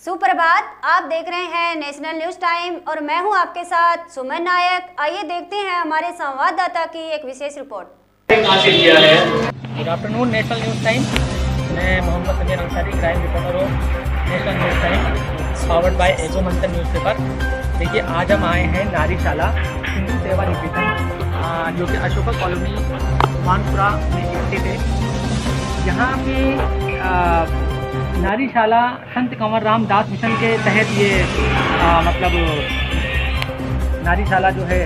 सुप्रभात, आप देख रहे हैं नेशनल न्यूज टाइम और मैं हूं आपके साथ सुमन नायक। आइए देखते हैं हमारे संवाददाता की एक विशेष रिपोर्ट। Good afternoon national news time. मैं मोहम्मद समीर अंसारी, क्राइम रिपोर्टर हूँ national news time, powered by एगो मंथन न्यूज़पेपर। देखिए, आज हम आए हैं नारीशाला हिंदू सेवा निकेतन, जो कि अशोका कॉलोनी मानपुरा में स्थित है। यहाँ पे नारीशाला संत कंवर राम दास मिशन के तहत ये नारीशाला जो है,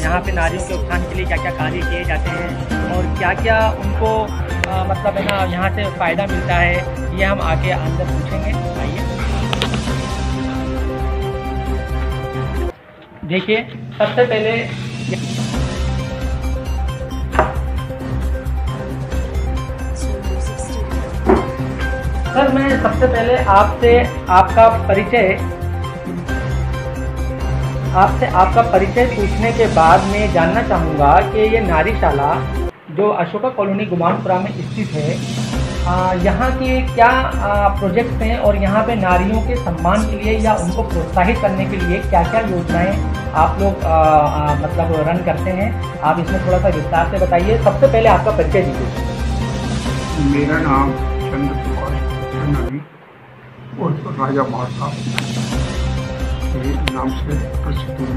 यहाँ पे नारियों के उत्थान के लिए क्या क्या कार्य किए जाते हैं और क्या क्या उनको यहाँ से फ़ायदा मिलता है, ये हम आगे अंदर पूछेंगे। आइए देखिए, सबसे पहले सर, मैं सबसे पहले आपसे आपका परिचय पूछने के बाद मैं जानना चाहूँगा कि ये नारीशाला जो अशोका कॉलोनी गुमानपुरा में स्थित है, यहाँ के क्या प्रोजेक्ट्स हैं और यहाँ पे नारियों के सम्मान के लिए या उनको प्रोत्साहित करने के लिए क्या क्या योजनाएं आप लोग रन करते हैं, आप इसमें थोड़ा सा विस्तार से बताइए। सबसे पहले आपका परिचय दीजिए। मेरा नाम चंद्रप्रकाश और राजा माता के नाम से प्रसिद्ध हूँ।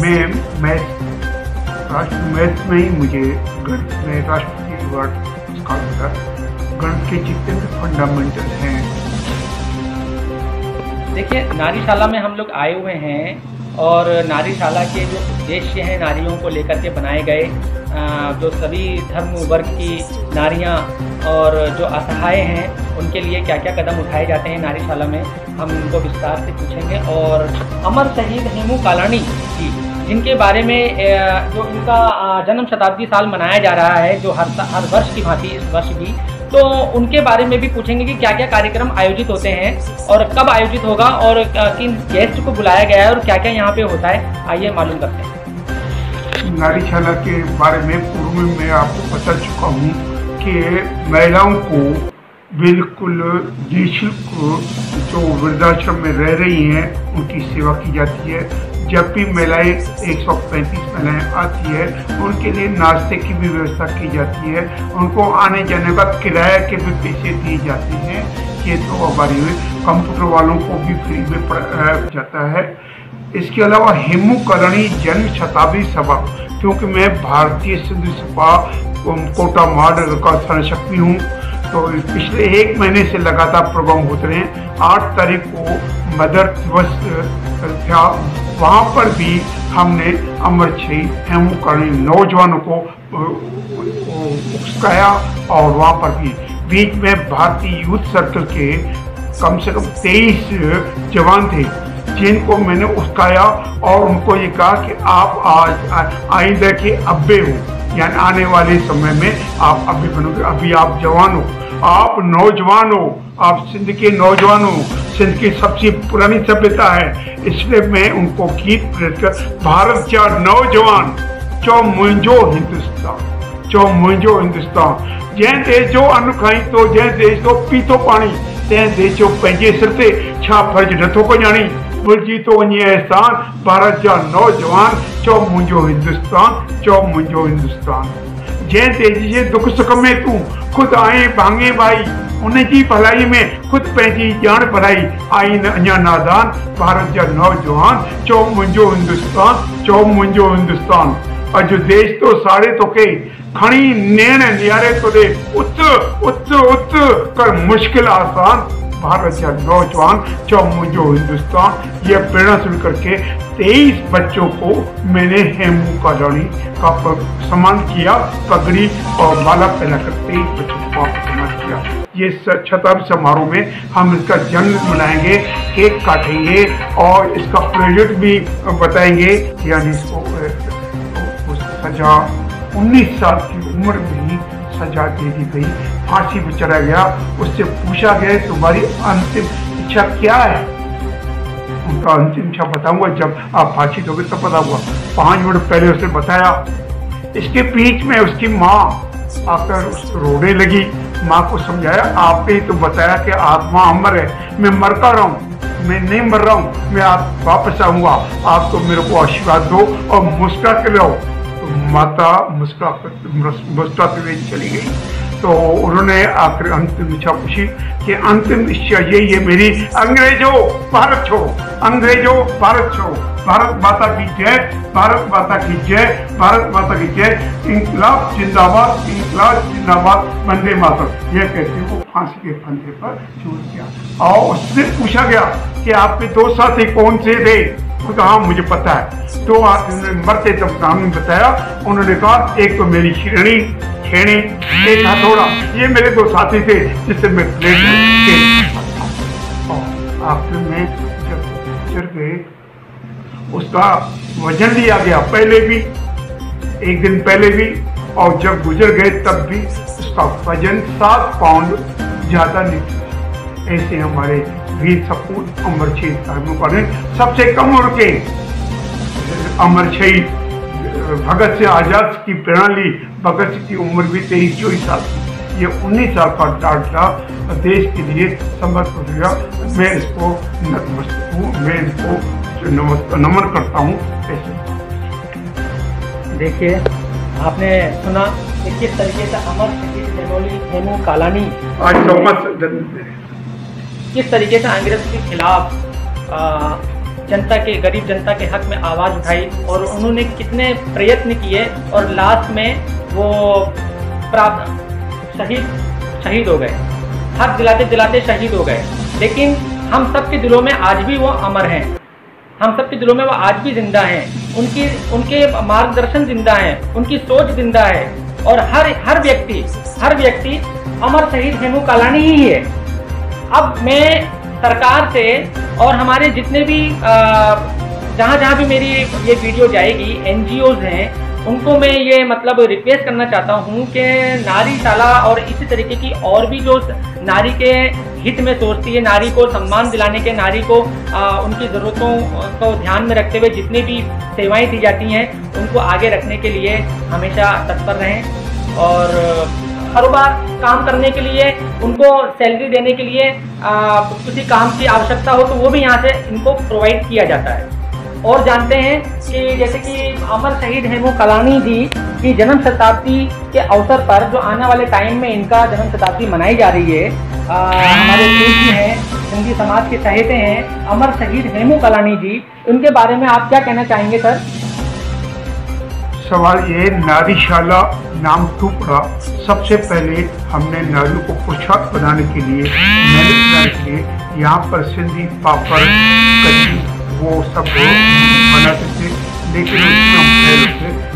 मैं मैथ में ही मुझे गणित में राष्ट्रपति अवार्ड मिला। गणित के जितने भी फंडामेंटल हैं। देखिए, नारीशाला में हम लोग आए हुए हैं और नारीशाला के जो उद्देश्य हैं नारियों को लेकर के बनाए गए, जो सभी धर्म वर्ग की नारियां और जो असहाय हैं उनके लिए क्या क्या कदम उठाए जाते हैं नारीशाला में, हम उनको विस्तार से पूछेंगे। और अमर शहीद हेमू कालानी जी, जिनके बारे में जो इनका जन्म शताब्दी साल मनाया जा रहा है, जो हर वर्ष की भांति इस वर्ष भी, तो उनके बारे में भी पूछेंगे कि क्या क्या कार्यक्रम आयोजित होते हैं और कब आयोजित होगा और किन गेस्ट को बुलाया गया है और क्या क्या यहाँ पे होता है। आइए मालूम करते हैं। नारीशाला के बारे में पूर्व में मैं आपको बता चुका हूँ कि महिलाओं को बिल्कुल निःशुल्क जो वृद्धाश्रम में रह रही हैं उनकी सेवा की जाती है। जब भी महिलाएं 135 महिलाएं आती है, उनके लिए नाश्ते की भी व्यवस्था की जाती है। उनको आने जाने का किराया के भी पैसे दिए जाते हैं। ये तो हमारी कंप्यूटर वालों को भी फ्री में पढ़ाया जाता है। इसके अलावा हेमू कालानी जन्म शताब्दी सभा, क्योंकि मैं भारतीय सिंधु सभा कोटा मॉडल का संरक्षक हूँ, तो पिछले 1 महीने से लगातार प्रोग्राम होते रहे। 8 तारीख को मदर दिवस था, वहाँ पर भी हमने अमर शहीद हेमू कालानी नौजवानों को उकसाया और वहाँ पर भी बीच में भारतीय यूथ सर्कल के कम से कम 23 जवान थे जिनको मैंने उकसाया और उनको ये कहा कि आप आज आइंदा के अब्बे हो, यानी आने वाले समय में आप अब्बे बनोगे। अभी आप जवान हो, आप नौजवान हो, आप सिंध के नौजवान हो। सिंध की सबसे पुरानी सभ्यता है, इसलिए मैं उनको गीत प्रेरित कर भारत जा नौजवान चो मुंहिंजो हिंदुस्तान, चो मुंहिंजो हिंदुस्तान। जंहिं देश जो अन्न खाई तो, जंहिं देश जो पीतो पाणी, तंहिं देश जो पंहिंजे सिर ते छा फर्ज नथो कॼाणी। भुलिजी तो वञे एहसान, भारत जा नौजवान चो मुंहिंजो हिंदुस्तान, चो मुंहिंजो हिंदुस्तान। जंहिं देश जे दुख सुख में तूं खुद आए भाङे भाई, उन जी भलाई में खुद पंहिंजी ॼाण भलाई आई न अञा नादान। भारत जा नौजवान चो मुंहिंजो हिंदुस्तान, चो मुंहिंजो हिंदुस्तान। अॼु देश तो साड़े तोखे खणी नेण नियारे तो दे, उथ उथ उथ कर मुश्किल आसान। भारत का नौजवान चो मुंहिंजो हिंदुस्तान। ये प्रेरणा सुन करके 23 बच्चों को मैंने हेमू कालानी का सम्मान किया। पगड़ी और माला पहनाकर 23 बच्चों को सम्मान किया। ये शताब्दी समारोह में हम इसका जन्म मनाएंगे, केक काटेंगे और इसका प्रोजेक्ट भी बताएंगे। यानी इसको सजा 19 साल की उम्र में ही सजा दे दी गई, फांसी पे चढ़ाया गया। उससे पूछा गया तुम्हारी अंतिम इच्छा क्या है? उनका अंतिम इच्छा बताऊंगा जब आप फांसी दोगे तब पता हुआ। 5 मिनट पहले उसने बताया। इसके बीच में उसकी माँ आकर रोने लगी। माँ को समझाया, आपने तो बताया कि आत्मा अमर है, मैं मरता रहा हूँ, मैं नहीं मर रहा हूँ, मैं आप वापस आऊंगा, आप तो मेरे को आशीर्वाद दो और मुस्कुरा के रहो। तो माता मुस्कुराते हुए चली गई। तो उन्होंने आखिर अंतिम इच्छा पूछी कि अंतिम इच्छा यही है मेरी, अंग्रेजों भारत छोड़ो, अंग्रेजों भारत छोड़ो, भारत माता की जय, भारत माता की जय, भारत माता की जय, इंकलाब जिंदाबाद, इंकलाब जिंदाबाद, वंदे मातरम। यह कहते वो फांसी के फंदे पर झूल गया। और उससे पूछा गया कि आपके दो साथी कौन से थे? तो कहा मुझे पता है। तो उन्होंने मरते तब नाम बताया। उन्होंने कहा एक तो मेरी छेड़ी, एक हथौड़ा, ये मेरे दो साथी थे जिससे मैं प्लेट आखिर में जब गुजर गए, उसका वजन लिया गया, पहले भी, एक दिन पहले भी, और जब गुजर गए तब भी उसका वजन 7 पाउंड ज्यादा नहीं था। ऐसे हमारे वीर सपूत अमर शहीद साहब ने सबसे कम उम्र के अमर शहीद भगत सिंह आजाद की प्रणाली, भगत सिंह की उम्र भी 23-24 साल थी। ये 19 साल का डाटा देश के लिए समर्पित हुआ। मैं इसको नतमस्तक हूँ, मैं इसको नमन करता हूँ। देखिए, आपने सुना कि किस तरीके से अमर शहीद हेमू कालानी किस तरीके से अंग्रेजों के खिलाफ जनता के, गरीब जनता के हक में आवाज़ उठाई और उन्होंने कितने प्रयत्न किए और लास्ट में वो शहीद हो गए, हक दिलाते दिलाते शहीद हो गए। लेकिन हम सबके दिलों में आज भी वो अमर हैं, हम सबके दिलों में वो आज भी जिंदा हैं, उनके मार्गदर्शन जिंदा है, उनकी सोच जिंदा है। और हर व्यक्ति अमर शहीद हेमू कालानी ही है। अब मैं सरकार से और हमारे जितने भी जहाँ भी मेरी ये वीडियो जाएगी, NGOs हैं, उनको मैं ये मतलब रिक्वेस्ट करना चाहता हूँ कि नारीशाला और इसी तरीके की और भी जो नारी के हित में सोचती है, नारी को सम्मान दिलाने के, नारी को उनकी ज़रूरतों को ध्यान में रखते हुए जितनी भी सेवाएं दी जाती हैं उनको आगे रखने के लिए हमेशा तत्पर रहें। और हर बार काम करने के लिए, उनको सैलरी देने के लिए किसी काम की आवश्यकता हो तो वो भी यहाँ से इनको प्रोवाइड किया जाता है। और जानते हैं कि जैसे कि अमर शहीद हेमू कालानी जी की जन्म शताब्दी के अवसर पर जो आने वाले टाइम में इनका जन्म शताब्दी मनाई जा रही है, हमारे पूज्य हैं, हिंदी समाज के चहेते हैं अमर शहीद हेमू कालानी जी, उनके बारे में आप क्या कहना चाहेंगे सर? सवाल ये, नारीशाला नाम क्यों पड़ा? सबसे पहले हमने नारियों को पोशाक बनाने के लिए मेहनत करने के लिए यहाँ पर सिंधी पापड़, कच्ची, वो सब बनाते थे। लेकिन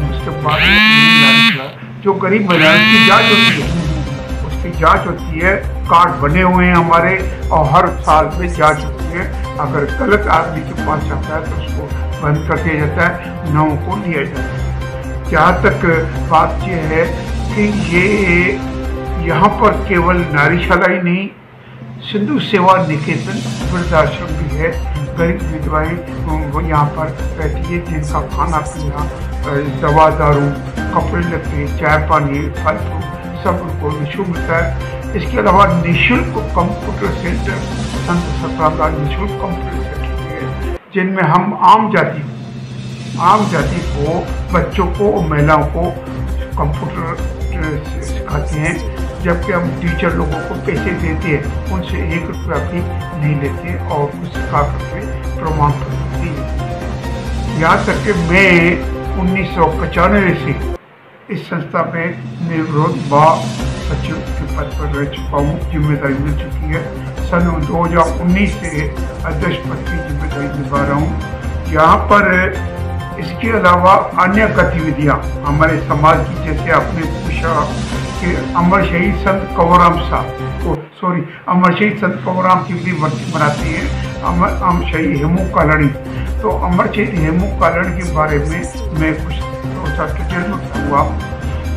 उसके बाद जो गरीब महिलाओं की जांच होती है, उसकी जांच होती है, कार्ड बने हुए हैं हमारे और हर साल में जांच होती है। अगर गलत आदमी के पास जाता है तो उसको बंद कर दिया जाता है, नावों को लिया जाता है। जहाँ तक बात यह है कि ये यहाँ पर केवल नारीशाला ही नहीं, सिंधु सेवा निकेतन वृद्धाश्रम भी है। गरीब विधवाएं वो यहाँ पर रहती है, जिनका खाना पीना, दवा दारू, कपड़े लत्ते, चाय पानी, फल फ्रूट सब उनको निःशुल्क मिलता है। इसके अलावा निःशुल्क कंप्यूटर सेंटर, संत सतराम निःशुल्क कंप्यूटर सेंटर है, जिनमें हम आम जाति को, बच्चों को और महिलाओं को कंप्यूटर सिखाते हैं। जबकि हम टीचर लोगों को पैसे देते हैं, उनसे 1 रुपया भी नहीं लेते और कुछ सिखा करके प्रमाण पत्र दिए। यहाँ तक कि मैं 1995 से इस संस्था में निवृत्त सचिव के पद पर रह चुका हूँ, जिम्मेदारी मिल चुकी है। सन 2019 से अध्यक्ष पद की जिम्मेदारी निभा रहा हूँ। यहाँ पर इसके अलावा अन्य गतिविधियाँ हमारे समाज की, जैसे आपने पूछा कि अमर शहीद संत कंवरराम अमर शहीद संत कंवरराम की भी वर्षी मनाती है अमर शहीद हेमू कालानी। तो अमर शहीद हेमू कालानी के बारे में मैं कुछ डिटेल में बताऊँगा।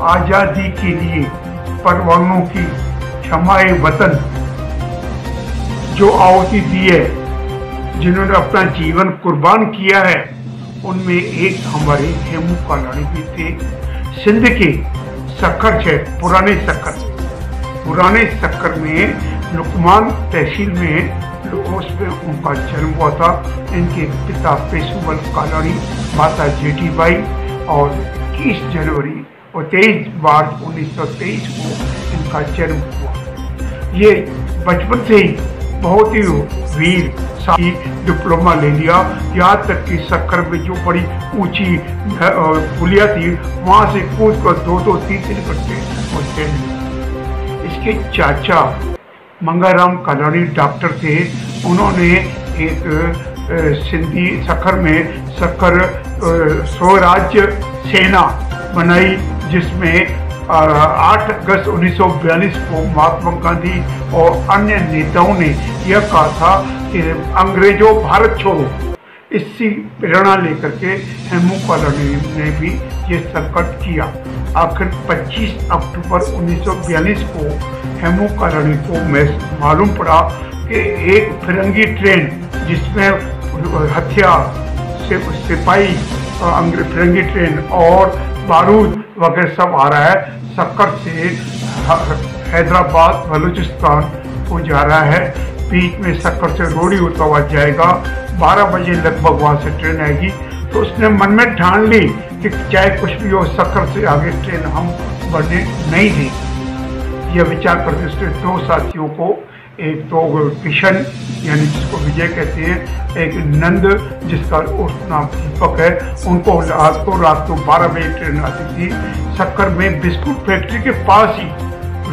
आज़ादी के लिए परवानों की क्षमाए वतन जो आहुति दी है, जिन्होंने अपना जीवन कुर्बान किया है, उनमें एक हमारे हेमू कालानी भी थे। सिंध के सक्खर है, पुराने सक्खर में लुकमान तहसील में उसमें उनका जन्म हुआ था। इनके पिता पेशुबल कालाड़ी, माता जेठीबाई, और 21 जनवरी और 23 मार्च 1923 को इनका जन्म हुआ। ये बचपन से ही बहुत ही वीर साथी डिप्लोमा ले लिया, यहाँ तक कि सक्खर में जो बड़ी ऊंची पुलिया थी वहाँ से कूद कर 2-3 घंटे पहुँचे। इसके चाचा मंगाराम कालाड़ी डॉक्टर थे। उन्होंने एक सिंधी सक्खर में सक्खर स्वराज्य सेना बनाई, जिसमें 8 अगस्त 1942 को महात्मा गांधी और अन्य नेताओं ने यह कहा था कि अंग्रेजों भारत छोड़ो। इसी प्रेरणा लेकर के हेमू कालाड़ी ने भी ये संकल्प किया। आखिर 25 अक्टूबर 1942 को हेमू कालाड़ी को मालूम पड़ा कि एक फिरंगी ट्रेन जिसमें हथियार सिपाही फिरंगी ट्रेन और बारूद वगैरह सब आ रहा है, सक्खर से हैदराबाद बलूचिस्तान को जा रहा है। बीच में सक्खर से रोडी होता हुआ जाएगा। 12 बजे लगभग वहाँ से ट्रेन आएगी। तो उसने मन में ठान ली कि चाहे कुछ भी हो, सक्खर से आगे ट्रेन हम बढ़ने नहीं देंगे। यह विचार करके उसने 2 साथियों को, एक तो किशन यानी जिसको विजय कहते हैं, एक नंद जिसका नाम दीपक है, उनको रात को 12 बजे ट्रेन आती थी। सक्खर में बिस्कुट फैक्ट्री के पास ही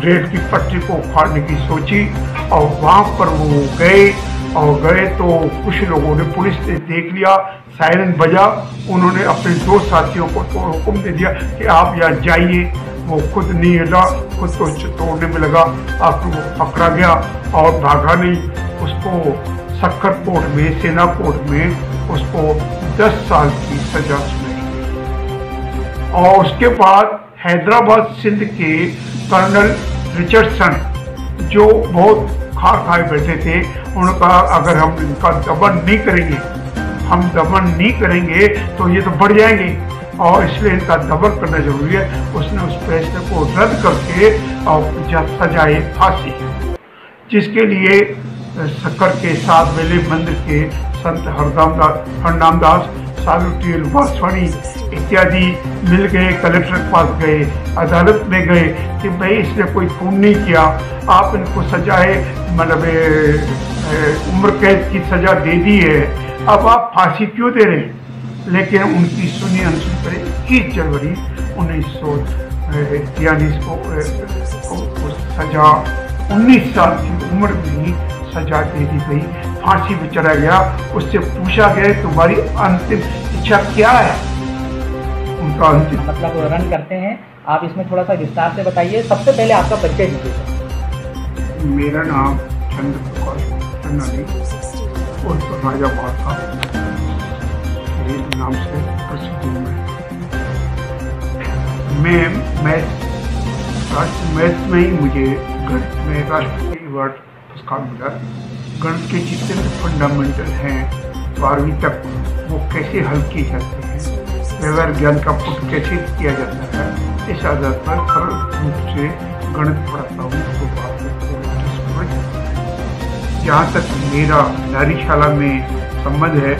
रेल की पटरी को उखाड़ने की सोची और वहाँ पर वो गए तो कुछ लोगों ने, पुलिस ने देख लिया, सायरन बजा। उन्होंने अपने 2 साथियों को तो हुक्म दे दिया कि आप यहाँ जाइए। वो खुद नहीं हिला, खुद तो तोड़ने में लगा। आखिर वो पकड़ा गया और भागा नहीं। उसको सक्खर कोर्ट में, सेना कोर्ट में उसको 10 साल की सजा सुनाई गई। और उसके बाद हैदराबाद सिंध के कर्नल रिचर्डसन, जो बहुत खाए बैठे थे, उन्होंने कहा अगर हम इनका दमन नहीं करेंगे तो ये तो बढ़ जाएंगे और इसलिए इनका दमन करना जरूरी है। उसने उस फैसले को रद्द करके और सजाए फांसी, जिसके लिए सक्खर के 7 बेले मंदिर के संत हरनामदास, सावित्री वासवानी इत्यादि मिल गए, कलेक्टर के पास गए, अदालत में गए कि भाई इसने कोई खून नहीं किया, आप इनको सजाए मतलब उम्र कैद की सजा दे दी है, अब आप फांसी क्यों दे रहे हैं। लेकिन उनकी सुनी अनसुनी पर 21 जनवरी 1943 को सजा 19 साल की उम्र में ही सजा दे दी गई, फांसी में चढ़ा गया। उससे पूछा गया तुम्हारी अंतिम इच्छा क्या है। उनका अंतिम मतलब रन करते हैं। आप इसमें थोड़ा सा विस्तार से बताइए। सबसे पहले आपका परिचय दीजिए। मेरा नाम चंद्र प्रकाश चन्नानी उर्फ राजा था, नाम से प्रसिद्ध हूँ मैं। मैथ में ही मुझे गणित में राष्ट्रपति अवार्ड पुरस्कार मिला। गणित के जितने भी फंडामेंटल हैं 12वीं तक, वो कैसे हल किए जाते हैं, व्यवहार ज्ञान का पुट कैसे किया जाता है, इस आधार पर सरल रूप से गणित पढ़ाता हूँ। तो जहाँ तक मेरा नारीशाला में संबंध है,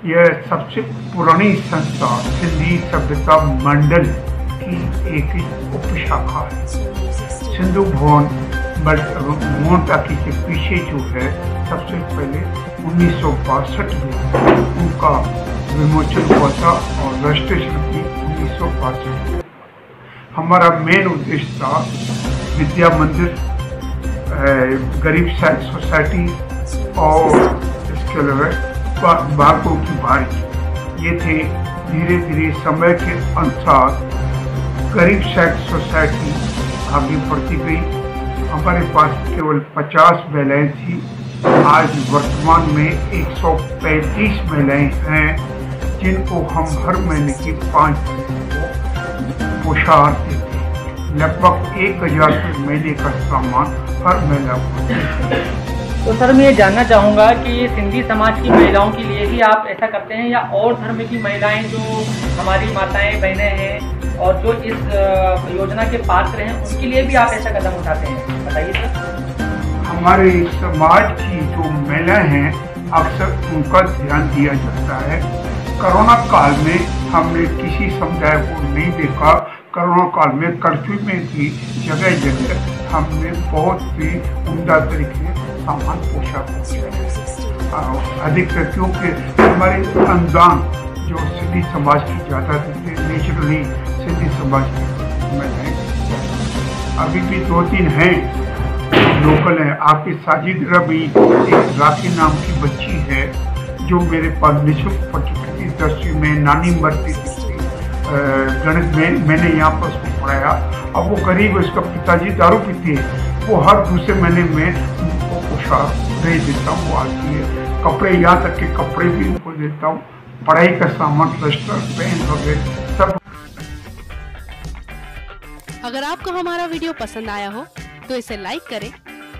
यह सबसे पुरानी संस्था सिंधी सभ्यता मंडल की एक उपशाखा है। सिंधु भवन मोहन टाकी के पीछे जो है, सबसे पहले 1962 में उनका विमोचन हुआ था और रजिस्ट्रेशन भी 1962 में। हमारा मेन उद्देश्य था विद्या मंदिर, गरीब साहित्य सोसाइटी और इसके अलावा बागों की बारी। ये थे। धीरे धीरे समय के अनुसार गरीब साहित्य सोसाइटी आगे बढ़ती गई। हमारे पास केवल 50 महिलाएं थी। आज वर्तमान में 135 महिलाएं हैं, जिनको हम हर महीने की 5 को पोशाक देते हैं। लगभग 1000 महीने का सामान हर महिला को। तो सर मैं ये जानना चाहूँगा कि ये सिंधी समाज की महिलाओं के लिए ही आप ऐसा करते हैं या और धर्म की महिलाएं जो हमारी माताएं बहनें हैं और जो इस योजना के पात्र हैं उनके लिए भी आप ऐसा कदम उठाते हैं, बताइए सर। हमारे समाज की जो महिलाएं हैं अक्सर उनका ध्यान दिया जाता है। कोरोना काल में हमने किसी समुदाय को नहीं देखा। कोरोना काल में कर्फ्यू में भी जगह जगह हमने बहुत ही उम्दा तरीके से सामान पोशाक अधिकतर, क्योंकि हमारे अनुदान जो सिंधी समाज की ज़्यादा नेचुरली सिंधी समाज की महिलाएं अभी भी 2-3 हैं लोकल हैं। आपकी साजिद रबी एक राखी नाम की बच्ची है जो मेरे पास निःशुल्क पढ़ चुकी थी 10वीं में, नानी मरती थी गणित में, मैंने यहाँ पर उसको पढ़ाया। अब वो गरीब है, उसका पिताजी दारू पीती है, वो हर दूसरे महीने में उनको पोशाक दे देता हूँ, वो आती है, कपड़े यहाँ तक के कपड़े भी उनको देता हूँ, पढ़ाई का सामान, रजिस्टर, पेन वगैरह सब। अगर आपको हमारा वीडियो पसंद आया हो तो इसे लाइक करें,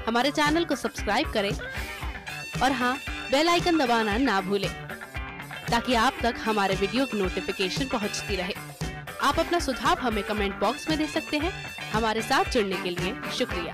हमारे चैनल को सब्सक्राइब करें और हाँ, बेल आइकन दबाना ना भूलें ताकि आप तक हमारे वीडियो की नोटिफिकेशन पहुंचती रहे। आप अपना सुझाव हमें कमेंट बॉक्स में दे सकते हैं। हमारे साथ जुड़ने के लिए शुक्रिया।